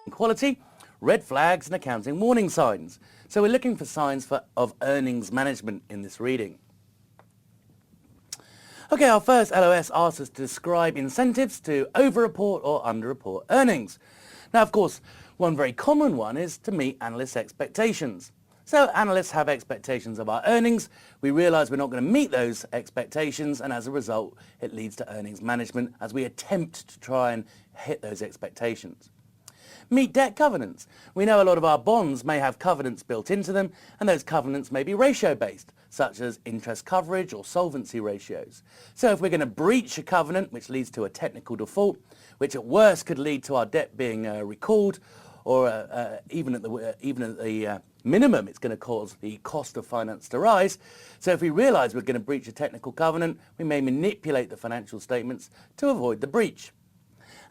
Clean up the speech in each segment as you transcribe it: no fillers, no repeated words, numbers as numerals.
quality, red flags and accounting warning signs. So we're looking for signs of earnings management in this reading. Okay, our first LOS asks us to describe incentives to over-report or under-report earnings. Now, of course, one very common one is to meet analysts' expectations. So analysts have expectations of our earnings. We realise we're not going to meet those expectations, and as a result, it leads to earnings management as we attempt to try and hit those expectations. Meet debt covenants. We know a lot of our bonds may have covenants built into them, and those covenants may be ratio-based, such as interest coverage or solvency ratios. So if we're going to breach a covenant, which leads to a technical default, which at worst could lead to our debt being recalled, or even at the minimum, it's going to cause the cost of finance to rise. So if we realise we're going to breach a technical covenant, we may manipulate the financial statements to avoid the breach.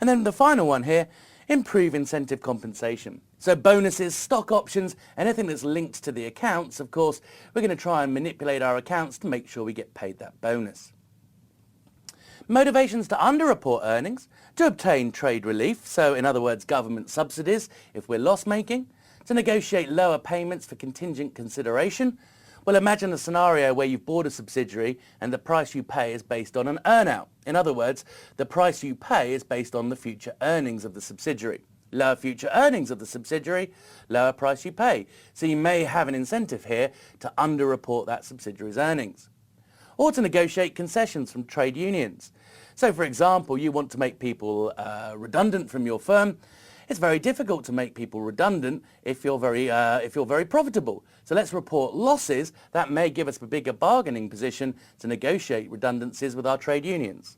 And then the final one here, improve incentive compensation. So bonuses, stock options, anything that's linked to the accounts, of course, we're going to try and manipulate our accounts to make sure we get paid that bonus. Motivations to underreport earnings, to obtain trade relief, so in other words government subsidies if we're loss making, to negotiate lower payments for contingent consideration. Well, imagine a scenario where you've bought a subsidiary and the price you pay is based on an earn-out. In other words, the price you pay is based on the future earnings of the subsidiary. Lower future earnings of the subsidiary, lower price you pay. So you may have an incentive here to underreport that subsidiary's earnings. Or to negotiate concessions from trade unions. So for example, you want to make people redundant from your firm. It's very difficult to make people redundant if you're very profitable. So let's report losses. That may give us a bigger bargaining position to negotiate redundancies with our trade unions.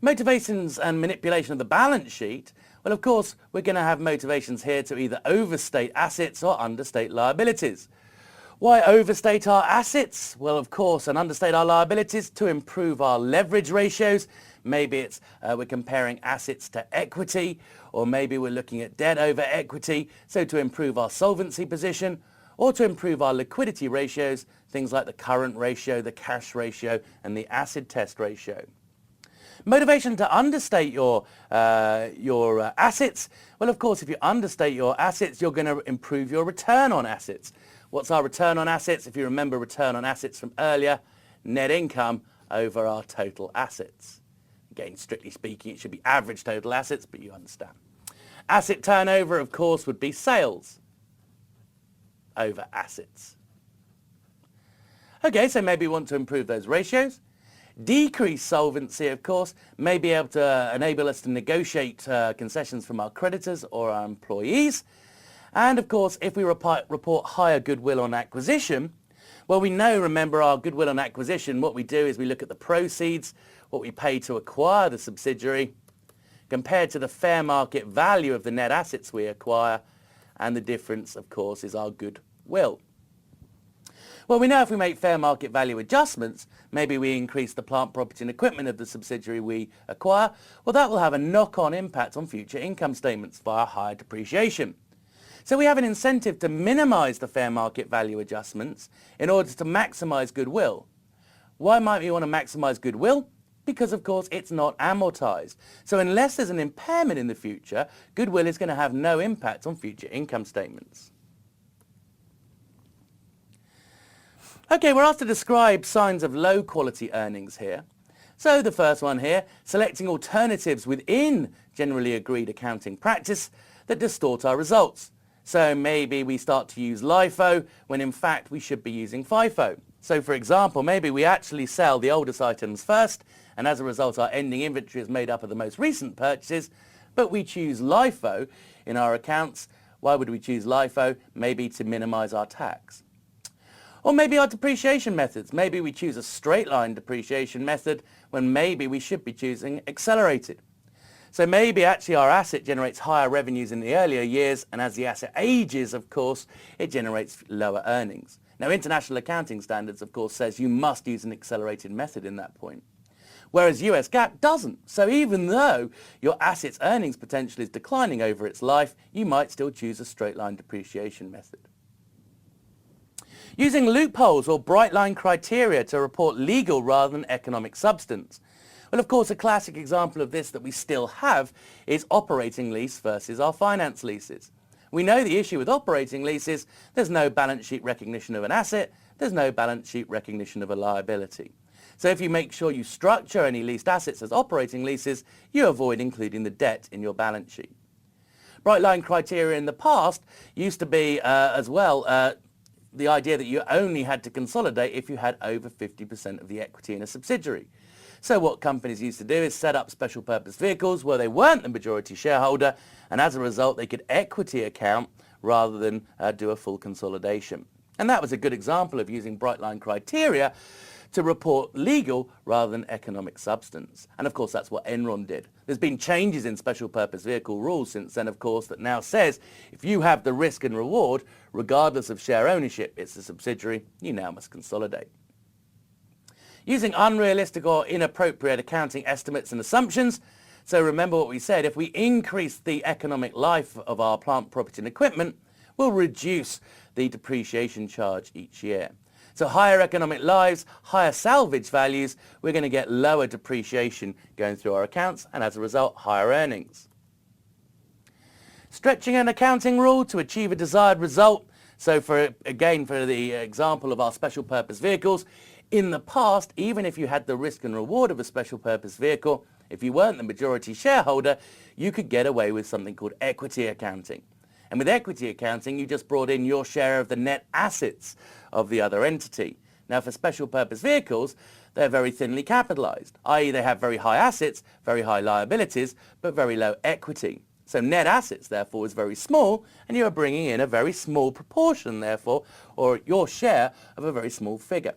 Motivations and manipulation of the balance sheet. Well, of course, we're going to have motivations here to either overstate assets or understate liabilities. Why overstate our assets? Well, of course, and understate our liabilities to improve our leverage ratios. Maybe it's we're comparing assets to equity, or maybe we're looking at debt over equity, so to improve our solvency position, or to improve our liquidity ratios, things like the current ratio, the cash ratio, and the acid test ratio. Motivation to understate your assets. Well, of course, if you understate your assets, you're going to improve your return on assets. What's our return on assets? If you remember return on assets from earlier, net income over our total assets. Again, strictly speaking, it should be average total assets, but you understand. Asset turnover, of course, would be sales over assets. Okay, so maybe we want to improve those ratios. Decrease solvency, of course, may be able to enable us to negotiate concessions from our creditors or our employees. And of course, if we report higher goodwill on acquisition, well, we know, remember, our goodwill on acquisition, what we do is we look at the proceeds, what we pay to acquire the subsidiary, compared to the fair market value of the net assets we acquire, and the difference, of course, is our goodwill. Well, we know if we make fair market value adjustments, maybe we increase the plant, property and equipment of the subsidiary we acquire, well, that will have a knock-on impact on future income statements via higher depreciation. So we have an incentive to minimise the fair market value adjustments in order to maximise goodwill. Why might we want to maximise goodwill? Because, of course, it's not amortised. So unless there's an impairment in the future, goodwill is going to have no impact on future income statements. Okay, we're asked to describe signs of low quality earnings here. So the first one here, selecting alternatives within generally agreed accounting practice that distort our results. So maybe we start to use LIFO when in fact we should be using FIFO. So for example, maybe we actually sell the oldest items first, and as a result our ending inventory is made up of the most recent purchases, but we choose LIFO in our accounts. Why would we choose LIFO? Maybe to minimise our tax. Or maybe our depreciation methods. Maybe we choose a straight line depreciation method when maybe we should be choosing accelerated. So maybe actually our asset generates higher revenues in the earlier years, and as the asset ages, of course, it generates lower earnings. Now, International Accounting Standards, of course, says you must use an accelerated method in that point, whereas US GAAP doesn't. So even though your asset's earnings potential is declining over its life, you might still choose a straight line depreciation method. Using loopholes or bright line criteria to report legal rather than economic substance. Well, of course, a classic example of this that we still have is operating lease versus our finance leases. We know the issue with operating leases, there's no balance sheet recognition of an asset, there's no balance sheet recognition of a liability. So if you make sure you structure any leased assets as operating leases, you avoid including the debt in your balance sheet. Bright line criteria in the past used to be as well the idea that you only had to consolidate if you had over 50% of the equity in a subsidiary. So what companies used to do is set up special purpose vehicles where they weren't the majority shareholder, and as a result they could equity account rather than do a full consolidation. And that was a good example of using bright line criteria to report legal rather than economic substance. And of course that's what Enron did. There's been changes in special purpose vehicle rules since then, of course, that now says if you have the risk and reward, regardless of share ownership, it's a subsidiary, you now must consolidate. Using unrealistic or inappropriate accounting estimates and assumptions. So remember what we said, if we increase the economic life of our plant, property and equipment, we'll reduce the depreciation charge each year. So higher economic lives, higher salvage values, we're going to get lower depreciation going through our accounts and as a result higher earnings. Stretching an accounting rule to achieve a desired result. So for the example of our special purpose vehicles, in the past, even if you had the risk and reward of a special purpose vehicle, if you weren't the majority shareholder, you could get away with something called equity accounting. And with equity accounting, you just brought in your share of the net assets of the other entity. Now for special purpose vehicles, they're very thinly capitalized, i.e. they have very high assets, very high liabilities, but very low equity. So net assets, therefore, is very small, and you are bringing in a very small proportion, therefore, or your share of a very small figure.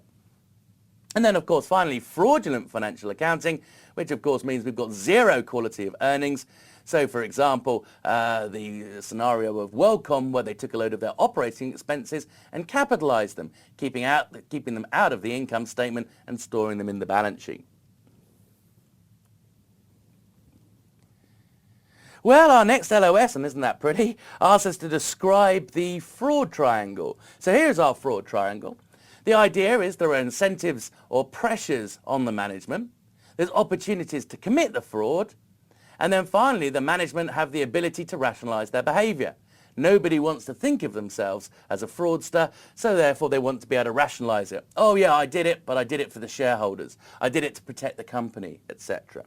And then, of course, finally, fraudulent financial accounting, which, of course, means we've got zero quality of earnings. So, for example, the scenario of WorldCom, where they took a load of their operating expenses and capitalized them, keeping them out of the income statement and storing them in the balance sheet. Well, our next LOS, and isn't that pretty, asks us to describe the fraud triangle. So here's our fraud triangle. The idea is there are incentives or pressures on the management. There's opportunities to commit the fraud. And then finally, the management have the ability to rationalize their behavior. Nobody wants to think of themselves as a fraudster, so therefore they want to be able to rationalize it. Oh yeah, I did it, but I did it for the shareholders. I did it to protect the company, etc.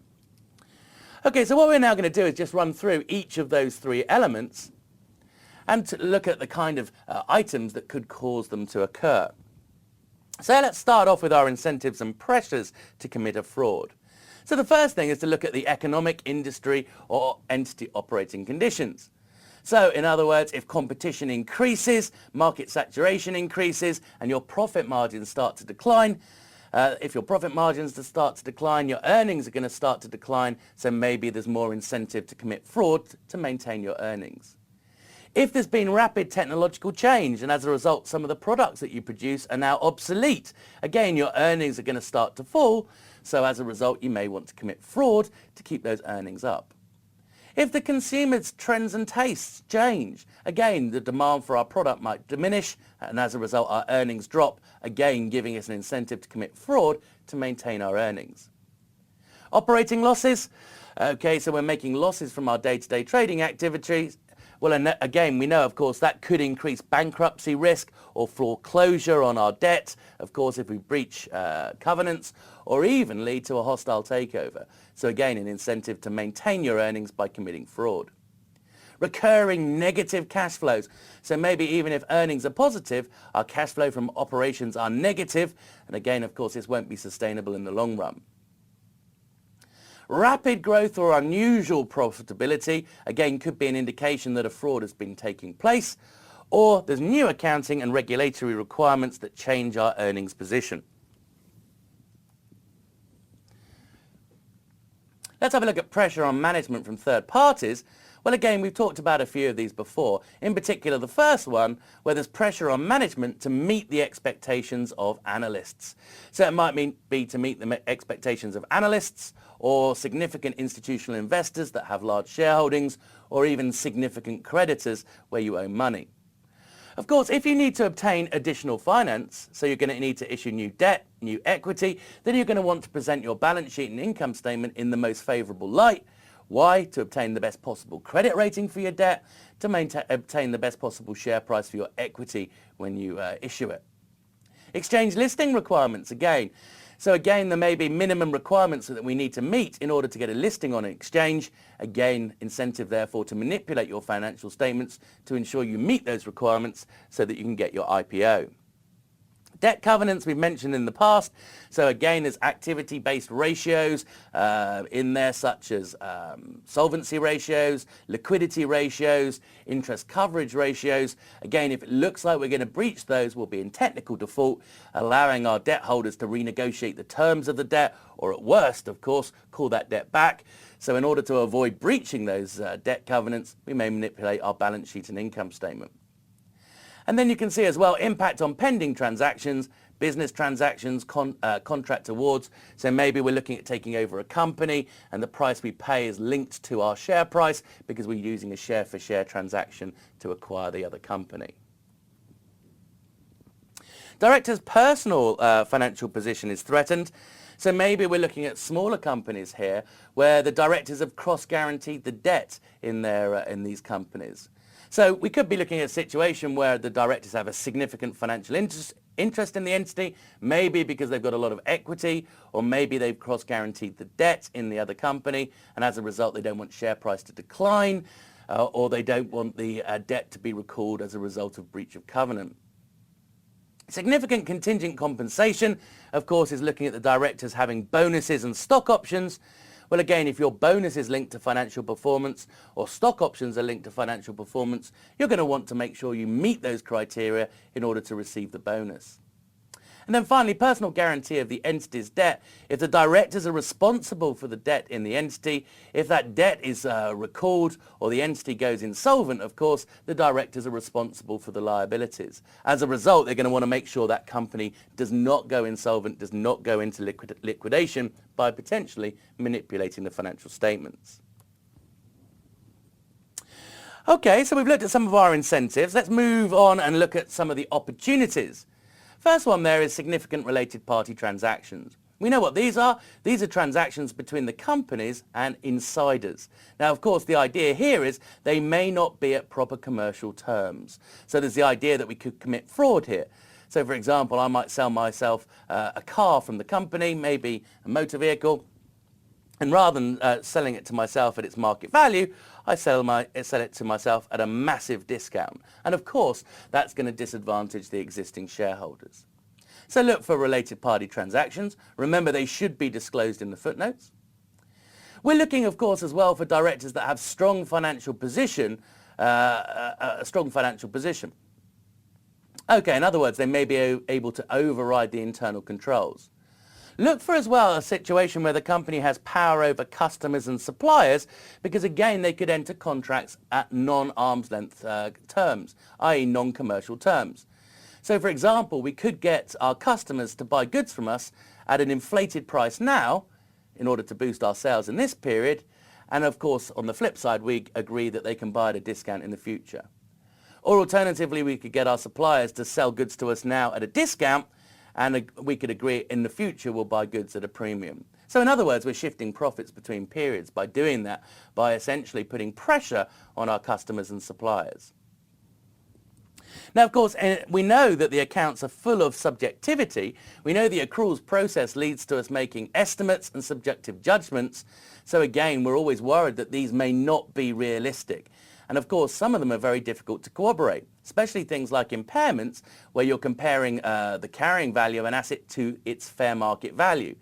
Okay, so what we're now going to do is just run through each of those three elements and to look at the kind of items that could cause them to occur. So let's start off with our incentives and pressures to commit a fraud. So the first thing is to look at the economic, industry or entity operating conditions. So in other words, if competition increases, market saturation increases and your profit margins start to decline, if your profit margins start to decline, your earnings are going to start to decline, so maybe there's more incentive to commit fraud to maintain your earnings. If there's been rapid technological change and as a result some of the products that you produce are now obsolete, again your earnings are going to start to fall, so as a result you may want to commit fraud to keep those earnings up. If the consumer's trends and tastes change, again the demand for our product might diminish and as a result our earnings drop, again giving us an incentive to commit fraud to maintain our earnings. Operating losses, okay, so we're making losses from our day-to-day trading activities. Well, and again, we know, of course, that could increase bankruptcy risk or foreclosure on our debt, of course, if we breach covenants, or even lead to a hostile takeover. So again, an incentive to maintain your earnings by committing fraud. Recurring negative cash flows. So maybe even if earnings are positive, our cash flow from operations are negative. And again, of course, this won't be sustainable in the long run. Rapid growth or unusual profitability, again, could be an indication that a fraud has been taking place, or there's new accounting and regulatory requirements that change our earnings position. Let's have a look at pressure on management from third parties. Well, again, we've talked about a few of these before. In particular, the first one, where there's pressure on management to meet the expectations of analysts. So it might be to meet the expectations of analysts, or significant institutional investors that have large shareholdings, or even significant creditors where you owe money. Of course, if you need to obtain additional finance, so you're going to need to issue new debt, new equity, then you're going to want to present your balance sheet and income statement in the most favourable light. Why? To obtain the best possible credit rating for your debt, to obtain the best possible share price for your equity when you issue it. Exchange listing requirements again. So again, there may be minimum requirements that we need to meet in order to get a listing on an exchange. Again, incentive therefore to manipulate your financial statements to ensure you meet those requirements so that you can get your IPO. Debt covenants we've mentioned in the past. So again, there's activity-based ratios in there, such as solvency ratios, liquidity ratios, interest coverage ratios. Again, if it looks like we're going to breach those, we'll be in technical default, allowing our debt holders to renegotiate the terms of the debt, or at worst, of course, call that debt back. So in order to avoid breaching those debt covenants, we may manipulate our balance sheet and income statement. And then you can see as well impact on pending transactions, business transactions, contract awards. So maybe we're looking at taking over a company and the price we pay is linked to our share price because we're using a share-for-share transaction to acquire the other company. Directors' personal financial position is threatened. So maybe we're looking at smaller companies here where the directors have cross-guaranteed the debt in these companies. So we could be looking at a situation where the directors have a significant financial interest in the entity, maybe because they've got a lot of equity, or maybe they've cross-guaranteed the debt in the other company, and as a result they don't want share price to decline, or they don't want the debt to be recalled as a result of breach of covenant. Significant contingent compensation, of course, is looking at the directors having bonuses and stock options. Well, again, if your bonus is linked to financial performance or stock options are linked to financial performance, you're going to want to make sure you meet those criteria in order to receive the bonus. And then finally, personal guarantee of the entity's debt. If the directors are responsible for the debt in the entity, if that debt is recalled or the entity goes insolvent, of course, the directors are responsible for the liabilities. As a result, they're going to want to make sure that company does not go insolvent, does not go into liquidation by potentially manipulating the financial statements. Okay, so we've looked at some of our incentives. Let's move on and look at some of the opportunities. First one there is significant related party transactions. We know what these are. These are transactions between the companies and insiders. Now, of course, the idea here is they may not be at proper commercial terms. So there's the idea that we could commit fraud here. So, for example, I might sell myself a car from the company, maybe a motor vehicle, and rather than selling it to myself at its market value, I sell it to myself at a massive discount. And of course, that's going to disadvantage the existing shareholders. So look for related party transactions. Remember, they should be disclosed in the footnotes. We're looking, of course, as well for directors that have strong financial position, a strong financial position. Okay, in other words, they may be able to override the internal controls. Look for as well a situation where the company has power over customers and suppliers, because again they could enter contracts at non-arm's length terms, i.e. non-commercial terms. So for example, we could get our customers to buy goods from us at an inflated price now in order to boost our sales in this period, and of course on the flip side we agree that they can buy at a discount in the future. Or alternatively, we could get our suppliers to sell goods to us now at a discount, and we could agree in the future we'll buy goods at a premium. So in other words, we're shifting profits between periods by doing that, by essentially putting pressure on our customers and suppliers. Now, of course, we know that the accounts are full of subjectivity. We know the accruals process leads to us making estimates and subjective judgments. So again, we're always worried that these may not be realistic. And of course, some of them are very difficult to corroborate, especially things like impairments, where you're comparing the carrying value of an asset to its fair market value.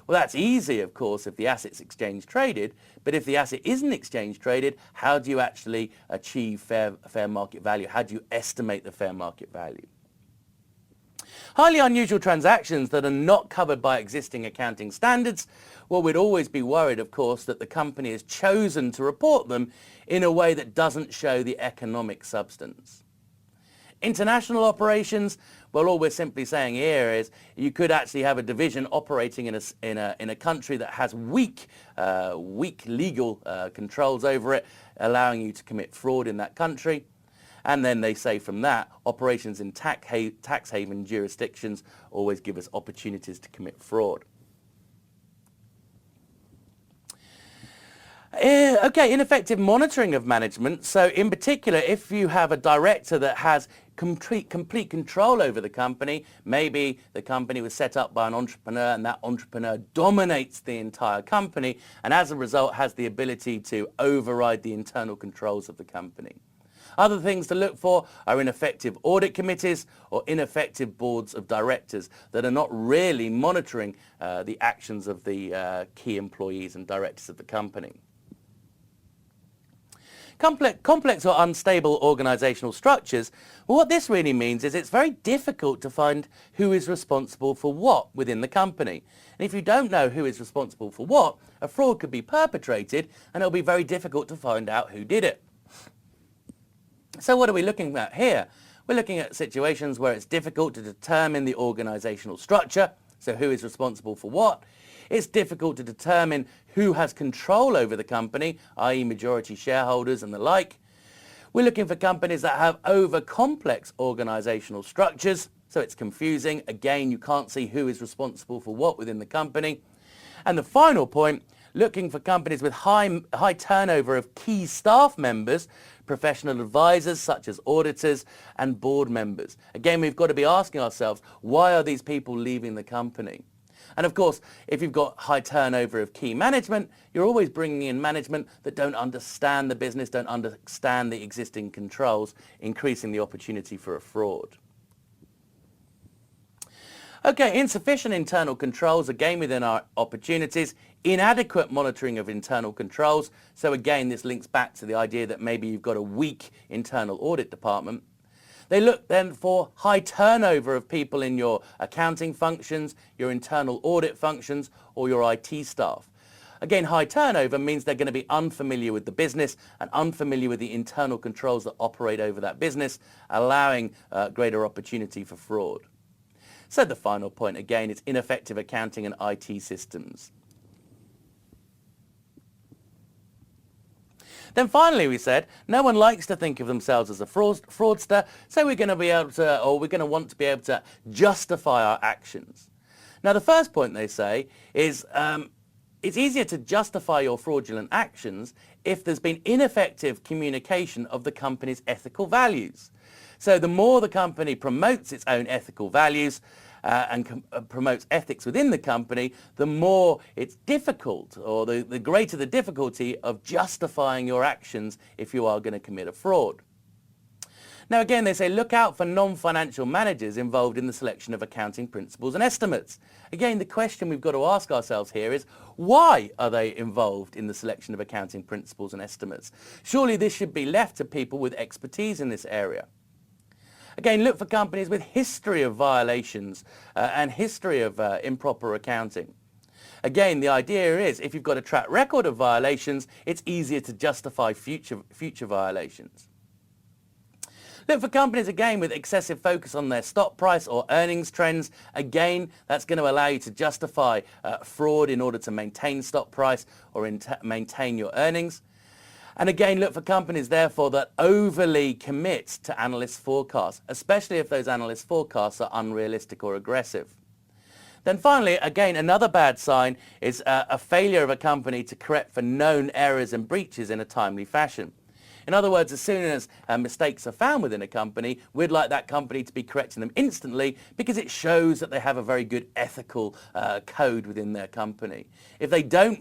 Well, that's easy, of course, if the asset's exchange traded, but if the asset isn't exchange traded, how do you actually achieve fair market value? How do you estimate the fair market value? Highly unusual transactions that are not covered by existing accounting standards. Well, we'd always be worried, of course, that the company has chosen to report them in a way that doesn't show the economic substance. International operations, well, all we're simply saying here is you could actually have a division operating in a country that has weak legal controls over it, allowing you to commit fraud in that country. And then they say from that, operations in tax haven jurisdictions always give us opportunities to commit fraud. Okay, ineffective monitoring of management. So in particular, if you have a director that has complete control over the company, maybe the company was set up by an entrepreneur and that entrepreneur dominates the entire company and as a result has the ability to override the internal controls of the company. Other things to look for are ineffective audit committees or ineffective boards of directors that are not really monitoring the actions of the key employees and directors of the company. Complex or unstable organizational structures, well, what this really means is it's very difficult to find who is responsible for what within the company. And if you don't know who is responsible for what, a fraud could be perpetrated and it'll be very difficult to find out who did it. So what are we looking at here? We're looking at situations where it's difficult to determine the organizational structure, so who is responsible for what. It's difficult to determine who has control over the company, i.e. majority shareholders and the like. We're looking for companies that have over-complex organizational structures, so it's confusing. Again, you can't see who is responsible for what within the company. And the final point, looking for companies with high turnover of key staff members, professional advisors such as auditors and board members. Again, we've got to be asking ourselves, why are these people leaving the company? And of course, if you've got high turnover of key management, you're always bringing in management that don't understand the business, don't understand the existing controls, increasing the opportunity for a fraud. Okay, insufficient internal controls, again within our opportunities, inadequate monitoring of internal controls. So again, this links back to the idea that maybe you've got a weak internal audit department. They look then for high turnover of people in your accounting functions, your internal audit functions, or your IT staff. Again, high turnover means they're going to be unfamiliar with the business and unfamiliar with the internal controls that operate over that business, allowing greater opportunity for fraud. So the final point, again, is ineffective accounting and IT systems. Then finally we said, no one likes to think of themselves as a fraudster, so we're going to be able to, or we're going to want to be able to justify our actions. Now the first point they say is, it's easier to justify your fraudulent actions if there's been ineffective communication of the company's ethical values. So the more the company promotes its own ethical values and promotes ethics within the company, the more it's difficult, or the greater the difficulty of justifying your actions if you are going to commit a fraud. Now again, they say look out for non-financial managers involved in the selection of accounting principles and estimates. Again, the question we've got to ask ourselves here is, why are they involved in the selection of accounting principles and estimates? Surely this should be left to people with expertise in this area. Again, look for companies with history of violations and history of improper accounting. Again, the idea is if you've got a track record of violations, it's easier to justify future violations. Look for companies, again, with excessive focus on their stock price or earnings trends. Again, that's going to allow you to justify fraud in order to maintain stock price or maintain your earnings. And again, look for companies, therefore, that overly commit to analyst forecasts, especially if those analyst forecasts are unrealistic or aggressive. Then finally, again, another bad sign is a failure of a company to correct for known errors and breaches in a timely fashion. In other words, as soon as mistakes are found within a company, we'd like that company to be correcting them instantly because it shows that they have a very good ethical code within their company. If they don't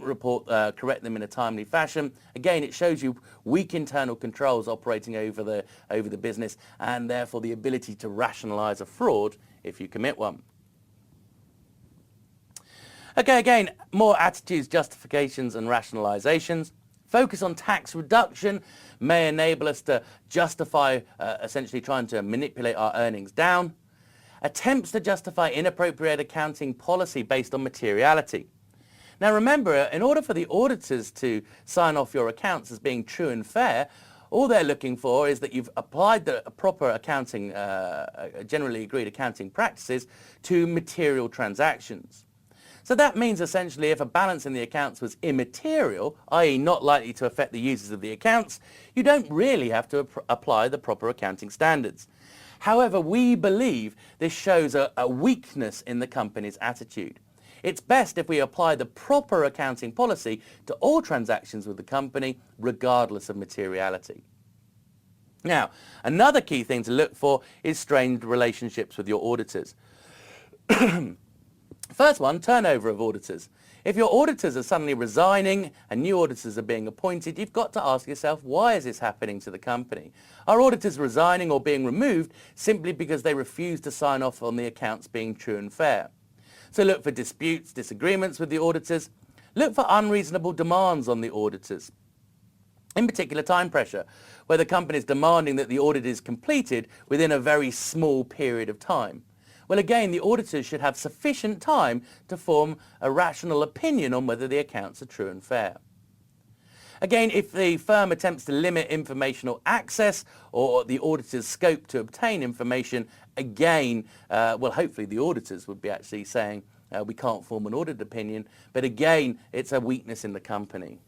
correct them in a timely fashion, again, it shows you weak internal controls operating over the business and therefore the ability to rationalize a fraud if you commit one. Okay, again, more attitudes, justifications and rationalizations. Focus on tax reduction may enable us to justify essentially trying to manipulate our earnings down. Attempts to justify inappropriate accounting policy based on materiality. Now remember, in order for the auditors to sign off your accounts as being true and fair, all they're looking for is that you've applied the proper accounting, generally agreed accounting practices to material transactions. So that means essentially if a balance in the accounts was immaterial, i.e. not likely to affect the users of the accounts, you don't really have to apply the proper accounting standards. However, we believe this shows a weakness in the company's attitude. It's best if we apply the proper accounting policy to all transactions with the company, regardless of materiality. Now, another key thing to look for is strained relationships with your auditors. First one, turnover of auditors. If your auditors are suddenly resigning and new auditors are being appointed, you've got to ask yourself, why is this happening to the company? Are auditors resigning or being removed simply because they refuse to sign off on the accounts being true and fair? So look for disputes, disagreements with the auditors. Look for unreasonable demands on the auditors. In particular, time pressure, where the company is demanding that the audit is completed within a very small period of time. Well, again, the auditors should have sufficient time to form a rational opinion on whether the accounts are true and fair. Again, if the firm attempts to limit informational access or the auditor's scope to obtain information, again, well, hopefully the auditors would be actually saying we can't form an audit opinion, but again, it's a weakness in the company.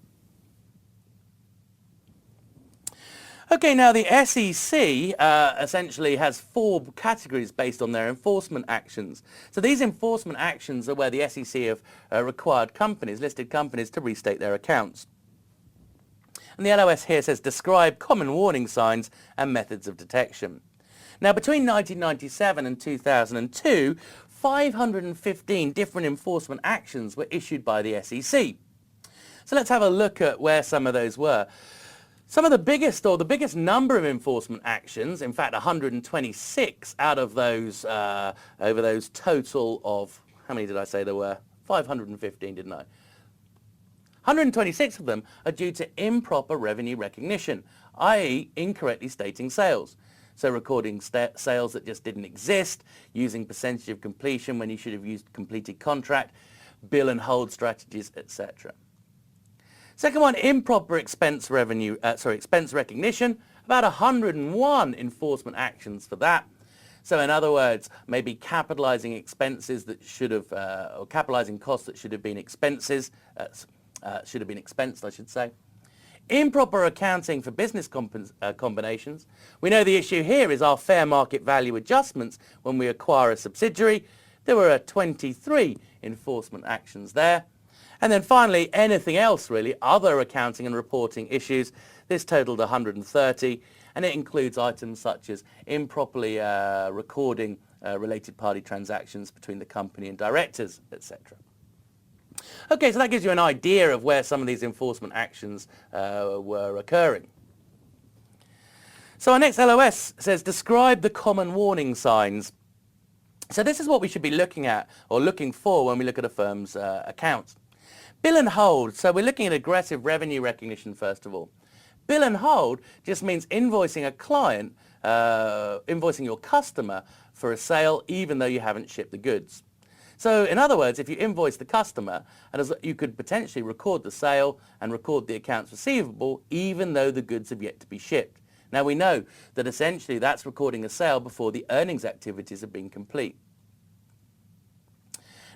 Okay, now the SEC essentially has 4 categories based on their enforcement actions. So these enforcement actions are where the SEC have required companies, listed companies, to restate their accounts. And the LOS here says describe common warning signs and methods of detection. Now between 1997 and 2002, 515 different enforcement actions were issued by the SEC. So let's have a look at where some of those were. Some of the biggest number of enforcement actions, in fact 126 out of those, over those total of, how many did I say there were? 515, didn't I? 126 of them are due to improper revenue recognition, i.e. incorrectly stating sales. So recording sales that just didn't exist, using percentage of completion when you should have used completed contract, bill and hold strategies, etc. Second one, improper expense recognition, about 101 enforcement actions for that. So in other words, maybe capitalizing expenses that should have, or capitalizing costs that should have been expenses, should have been expensed, I should say. Improper accounting for business combinations. We know the issue here is our fair market value adjustments when we acquire a subsidiary. There were 23 enforcement actions there. And then finally, anything else really, other accounting and reporting issues. This totaled 130, and it includes items such as improperly recording related party transactions between the company and directors, etc. Okay, so that gives you an idea of where some of these enforcement actions were occurring. So our next LOS says describe the common warning signs. So this is what we should be looking at or looking for when we look at a firm's accounts. Bill and hold. So we're looking at aggressive revenue recognition first of all. Bill and hold just means invoicing a client, invoicing your customer for a sale even though you haven't shipped the goods. So in other words, if you invoice the customer, and you could potentially record the sale and record the accounts receivable even though the goods have yet to be shipped. Now we know that essentially that's recording a sale before the earnings activities have been complete.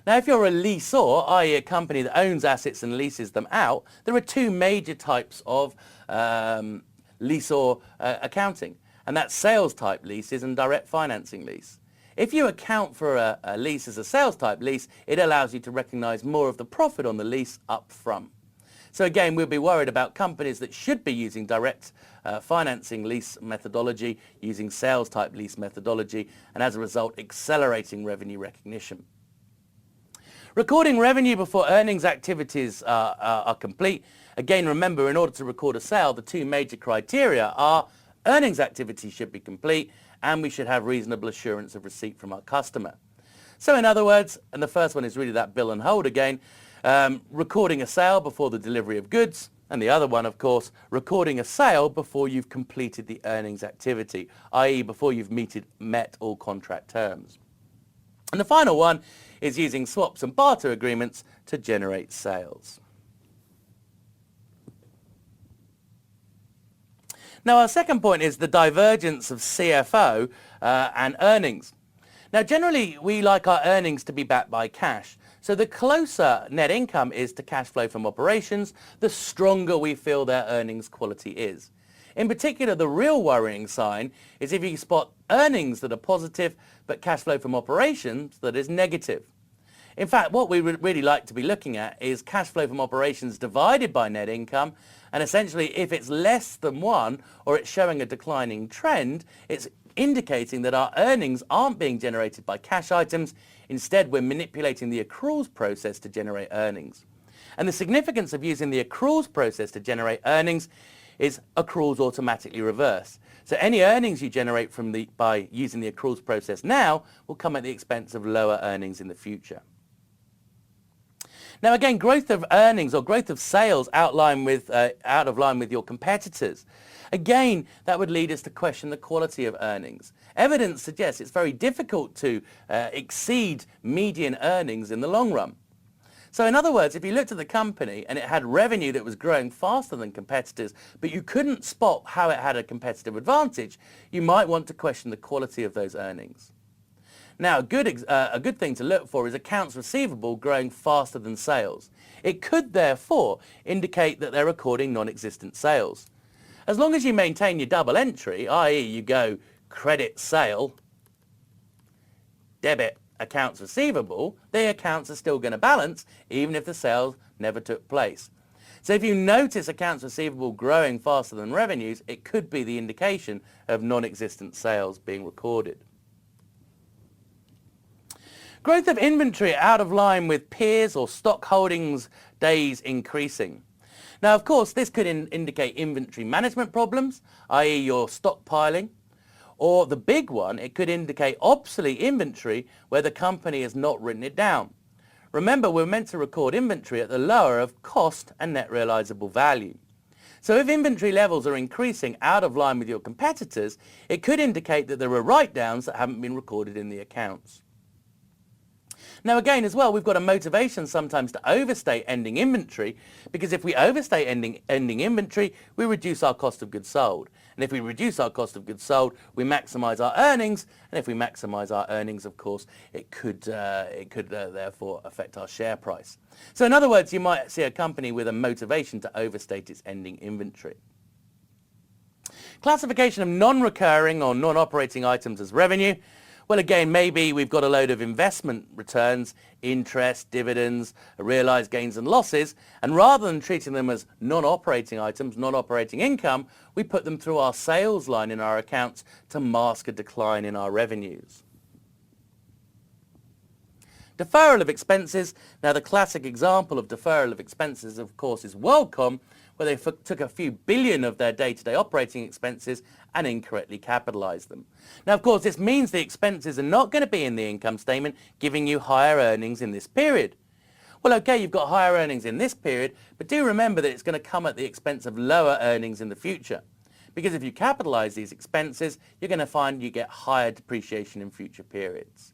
Now if you're a leaseor, i.e. a company that owns assets and leases them out, there are 2 major types of leaseor accounting, and that's sales type leases and direct financing lease. If you account for a lease as a sales type lease, it allows you to recognize more of the profit on the lease up front. So again, we'll be worried about companies that should be using direct financing lease methodology, using sales type lease methodology, and as a result accelerating revenue recognition. Recording revenue before earnings activities are complete. Again, remember, in order to record a sale, the 2 major criteria are earnings activity should be complete and we should have reasonable assurance of receipt from our customer. So in other words, and the first one is really that bill and hold again, recording a sale before the delivery of goods, and the other one, of course, recording a sale before you've completed the earnings activity, i.e. before you've met all contract terms. And the final one is using swaps and barter agreements to generate sales. Now our second point is the divergence of CFO and earnings. Now generally we like our earnings to be backed by cash. So the closer net income is to cash flow from operations, the stronger we feel their earnings quality is. In particular, the real worrying sign is if you spot earnings that are positive but cash flow from operations that is negative. In fact, what we would really like to be looking at is cash flow from operations divided by net income, and essentially if it's less than 1 or it's showing a declining trend, it's indicating that our earnings aren't being generated by cash items. Instead, we're manipulating the accruals process to generate earnings. And the significance of using the accruals process to generate earnings is accruals automatically reverse. So any earnings you generate by using the accruals process now will come at the expense of lower earnings in the future. Now again, growth of earnings or growth of sales out of line with your competitors. Again, that would lead us to question the quality of earnings. Evidence suggests it's very difficult to exceed median earnings in the long run. So in other words, if you looked at the company and it had revenue that was growing faster than competitors, but you couldn't spot how it had a competitive advantage, you might want to question the quality of those earnings. Now, a good thing to look for is accounts receivable growing faster than sales. It could therefore indicate that they're recording non-existent sales. As long as you maintain your double entry, i.e. you go credit sale, debit accounts receivable, the accounts are still going to balance even if the sale never took place. So if you notice accounts receivable growing faster than revenues, it could be the indication of non-existent sales being recorded. Growth of inventory out of line with peers or stock holdings days increasing. Now, of course, this could indicate inventory management problems, i.e. you're stockpiling, or the big one, it could indicate obsolete inventory where the company has not written it down. Remember, we're meant to record inventory at the lower of cost and net realizable value. So if inventory levels are increasing out of line with your competitors, it could indicate that there are write-downs that haven't been recorded in the accounts. Now again as well, we've got a motivation sometimes to overstate ending inventory, because if we overstate ending inventory, we reduce our cost of goods sold. And if we reduce our cost of goods sold, we maximize our earnings. And if we maximize our earnings, of course, it could therefore affect our share price. So in other words, you might see a company with a motivation to overstate its ending inventory. Classification of non-recurring or non-operating items as revenue. Well, again, maybe we've got a load of investment returns, interest, dividends, realized gains and losses, and rather than treating them as non-operating items, non-operating income, we put them through our sales line in our accounts to mask a decline in our revenues. Deferral of expenses. Now, the classic example of deferral of expenses, of course, is WorldCom, where they took a few billion of their day-to-day operating expenses and incorrectly capitalized them. Now, of course, this means the expenses are not going to be in the income statement, giving you higher earnings in this period. Well, okay, you've got higher earnings in this period, but do remember that it's going to come at the expense of lower earnings in the future. Because if you capitalize these expenses, you're going to find you get higher depreciation in future periods.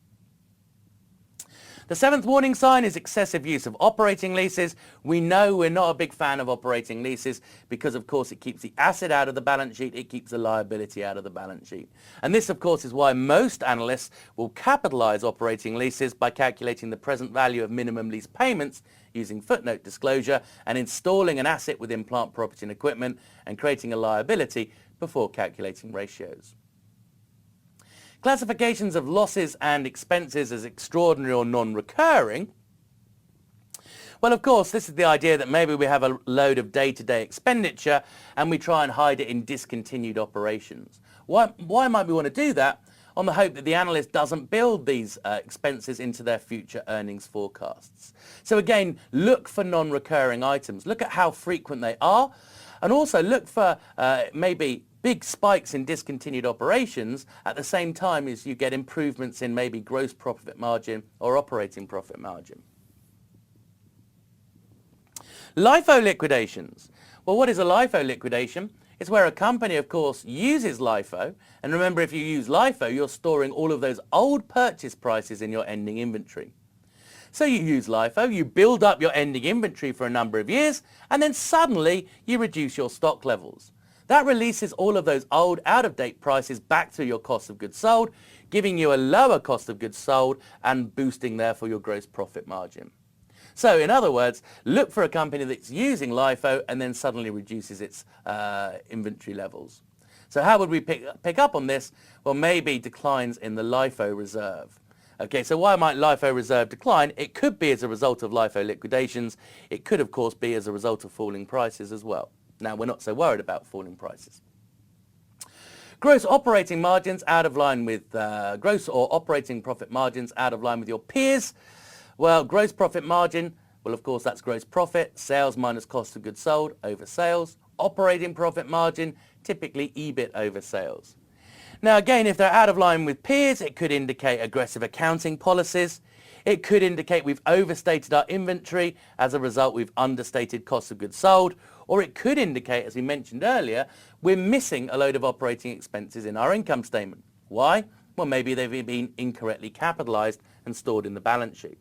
The seventh warning sign is excessive use of operating leases. We know we're not a big fan of operating leases because, of course, it keeps the asset out of the balance sheet, it keeps the liability out of the balance sheet. And this, of course, is why most analysts will capitalize operating leases by calculating the present value of minimum lease payments using footnote disclosure and installing an asset within plant, property and equipment and creating a liability before calculating ratios. Classifications of losses and expenses as extraordinary or non-recurring. Well, of course, this is the idea that maybe we have a load of day-to-day expenditure and we try and hide it in discontinued operations. Why might we want to do that? On the hope that the analyst doesn't build these expenses into their future earnings forecasts. So again, look for non-recurring items. Look at how frequent they are, and also look for maybe big spikes in discontinued operations at the same time as you get improvements in maybe gross profit margin or operating profit margin. LIFO liquidations. Well, what is a LIFO liquidation? It's where a company, of course, uses LIFO. And remember, if you use LIFO, you're storing all of those old purchase prices in your ending inventory. So you use LIFO, you build up your ending inventory for a number of years, and then suddenly you reduce your stock levels. That releases all of those old, out-of-date prices back through your cost of goods sold, giving you a lower cost of goods sold and boosting, therefore, your gross profit margin. So in other words, look for a company that's using LIFO and then suddenly reduces its inventory levels. So how would we pick up on this? Well, maybe declines in the LIFO reserve. Okay, so why might LIFO reserve decline? It could be as a result of LIFO liquidations. It could, of course, be as a result of falling prices as well. Now, we're not so worried about falling prices. Gross operating margins out of line with gross or operating profit margins out of line with your peers. Well, gross profit margin, well, of course, that's gross profit, sales minus cost of goods sold over sales. Operating profit margin, typically EBIT over sales. Now, again, if they're out of line with peers, it could indicate aggressive accounting policies. It could indicate we've overstated our inventory. As a result, we've understated cost of goods sold. Or it could indicate, as we mentioned earlier, we're missing a load of operating expenses in our income statement. Why? Well, maybe they've been incorrectly capitalized and stored in the balance sheet.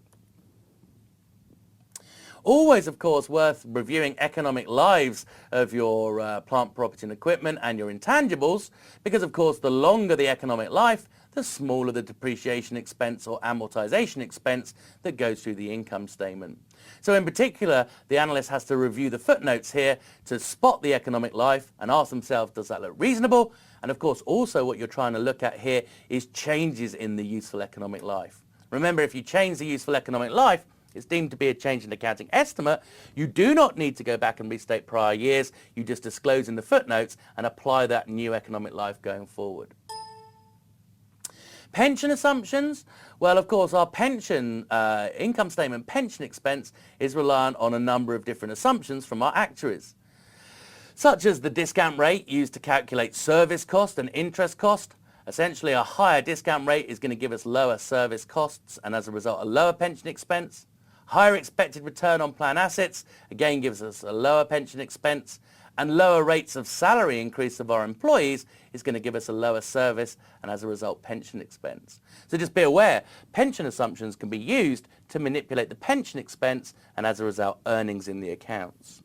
Always, of course, worth reviewing economic lives of your plant, property and equipment and your intangibles because, of course, the longer the economic life, the smaller the depreciation expense or amortization expense that goes through the income statement. So in particular, the analyst has to review the footnotes here to spot the economic life and ask themselves, does that look reasonable? And of course, also what you're trying to look at here is changes in the useful economic life. Remember, if you change the useful economic life, it's deemed to be a change in accounting estimate. You do not need to go back and restate prior years. You just disclose in the footnotes and apply that new economic life going forward. Pension assumptions. Well, of course, our pension income statement pension expense is reliant on a number of different assumptions from our actuaries, such as the discount rate used to calculate service cost and interest cost. Essentially, a higher discount rate is going to give us lower service costs and as a result, a lower pension expense. Higher expected return on plan assets, again, gives us a lower pension expense. And lower rates of salary increase of our employees is going to give us a lower service and as a result, pension expense. So just be aware, pension assumptions can be used to manipulate the pension expense and as a result, earnings in the accounts.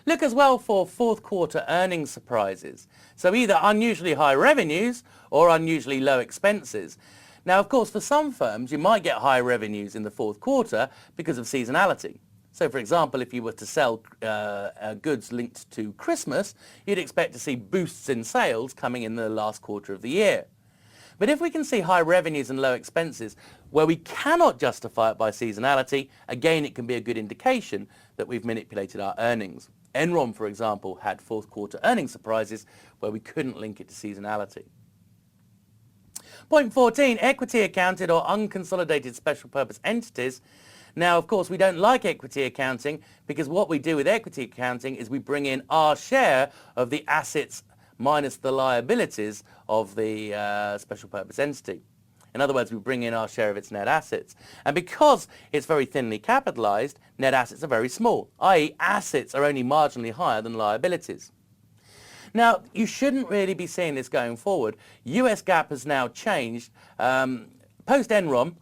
Look as well for fourth quarter earnings surprises. So either unusually high revenues or unusually low expenses. Now, of course, for some firms, you might get high revenues in the fourth quarter because of seasonality. So, for example, if you were to sell goods linked to Christmas, you'd expect to see boosts in sales coming in the last quarter of the year. But if we can see high revenues and low expenses where we cannot justify it by seasonality, again, it can be a good indication that we've manipulated our earnings. Enron, for example, had fourth quarter earnings surprises where we couldn't link it to seasonality. Point 14, equity accounted or unconsolidated special purpose entities. Now, of course, we don't like equity accounting because what we do with equity accounting is we bring in our share of the assets minus the liabilities of the special purpose entity. In other words, we bring in our share of its net assets. And because it's very thinly capitalized, net assets are very small, i.e. assets are only marginally higher than liabilities. Now, you shouldn't really be seeing this going forward. US GAAP has now changed. Post-Enron,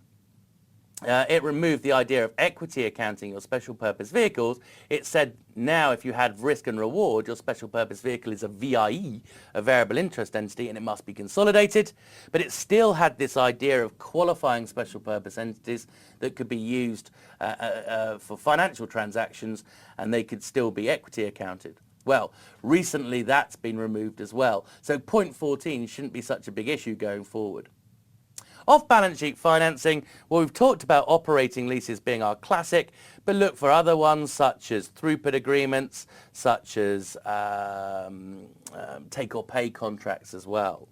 it removed the idea of equity accounting or special purpose vehicles. It said now if you had risk and reward, your special purpose vehicle is a VIE, a variable interest entity, and it must be consolidated. But it still had this idea of qualifying special purpose entities that could be used for financial transactions, and they could still be equity accounted. Well, recently that's been removed as well. So point 14 shouldn't be such a big issue going forward. Off-balance sheet financing, well, we've talked about operating leases being our classic, but look for other ones such as throughput agreements, such as take or pay contracts as well.